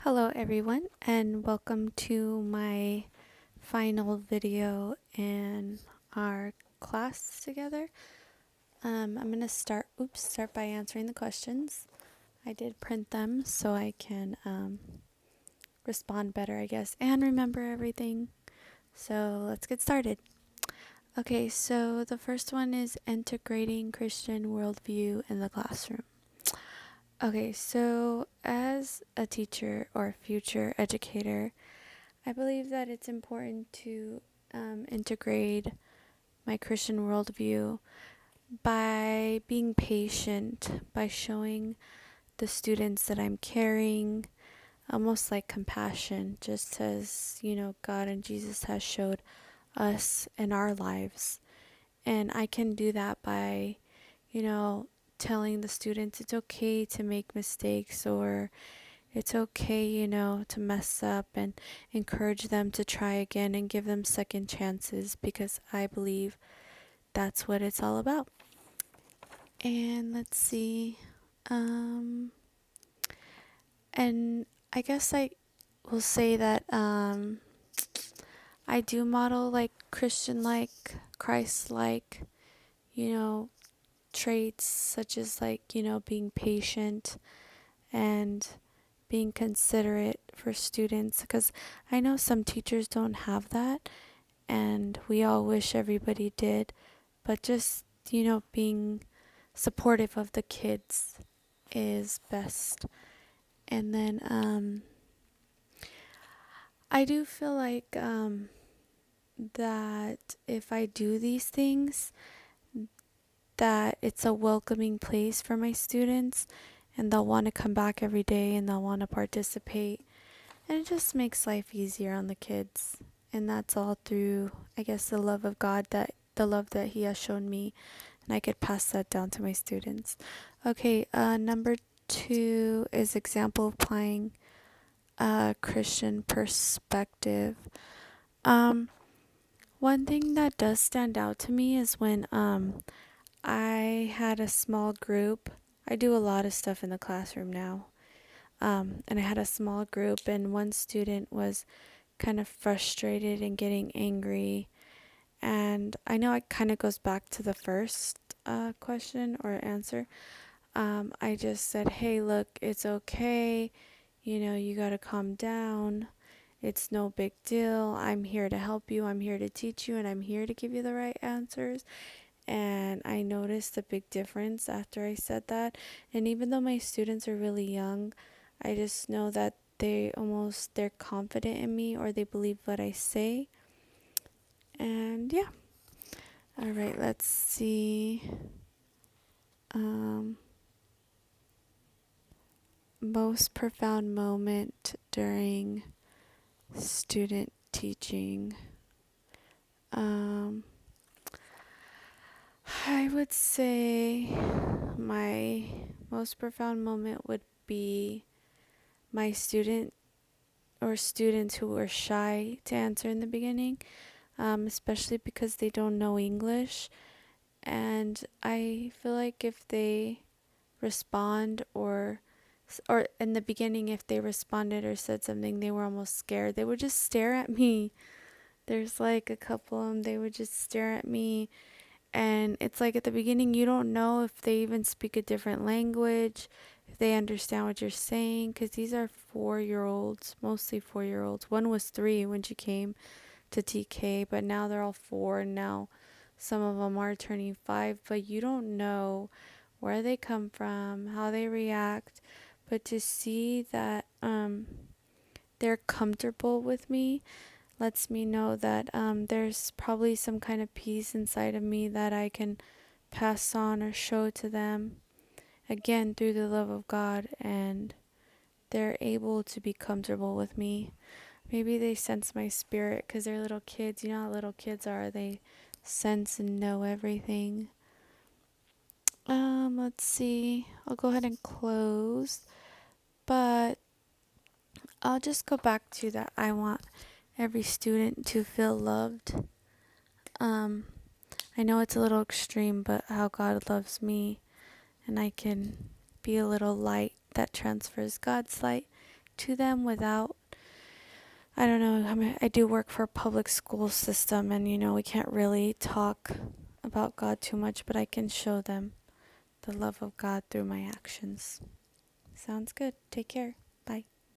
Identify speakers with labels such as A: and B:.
A: Hello everyone and welcome to my final video in our class together. I'm going to start by answering the questions. I did print them so I can respond better, I guess, and remember everything. So let's get started. Okay, so the first one is integrating Christian worldview in the classroom. Okay, so as a teacher or future educator, I believe that it's important to integrate my Christian worldview by being patient, by showing the students that I'm caring, almost like compassion, just as, God and Jesus has showed us in our lives. And I can do that by, telling the students it's okay to make mistakes, or it's okay, to mess up, and encourage them to try again and give them second chances, because I believe that's what it's all about. And let's see. And I guess I will say that I do model like Christian like, Christ like, you know, traits such as like, being patient and being considerate for students, because I know some teachers don't have that, and we all wish everybody did, but just, being supportive of the kids is best. And then I do feel like that if I do these things, that it's a welcoming place for my students, and they'll want to come back every day and they'll want to participate. And it just makes life easier on the kids. And that's all through, I guess, the love of God, that the love that He has shown me. And I could pass that down to my students. Okay, number 2 is example of applying a Christian perspective. One thing that does stand out to me is when I had a small group. I do a lot of stuff in the classroom now. And I had a small group, and one student was kind of frustrated and getting angry. And I know it kind of goes back to the first question or answer. I just said, hey, look, it's okay. You got to calm down. It's no big deal. I'm here to help you. I'm here to teach you, and I'm here to give you the right answers. And I noticed a big difference after I said that. And even though my students are really young, I just know that they're confident in me, or they believe what I say. And yeah. All right, let's see. Most profound moment during student teaching. I would say my most profound moment would be my students who were shy to answer in the beginning, especially because they don't know English. And I feel like if they respond, or in the beginning, if they responded or said something, they were almost scared. They would just stare at me. There's like a couple of them, they would just stare at me. And it's like at the beginning, you don't know if they even speak a different language, if they understand what you're saying, because these are 4-year-olds, mostly 4-year-olds. One was 3 when she came to TK, but now they're all 4, and now some of them are turning 5, but you don't know where they come from, how they react. But to see that they're comfortable with me lets me know that there's probably some kind of peace inside of me that I can pass on or show to them, again, through the love of God, and they're able to be comfortable with me. Maybe they sense my spirit because they're little kids. You know how little kids are, they sense and know everything. Let's see. I'll go ahead and close, but I'll just go back to that. I want every student to feel loved. I know it's a little extreme, but how God loves me, and I can be a little light that transfers God's light to them without, I don't know, I do work for a public school system, and we can't really talk about God too much, but I can show them the love of God through my actions. Sounds good. Take care. Bye.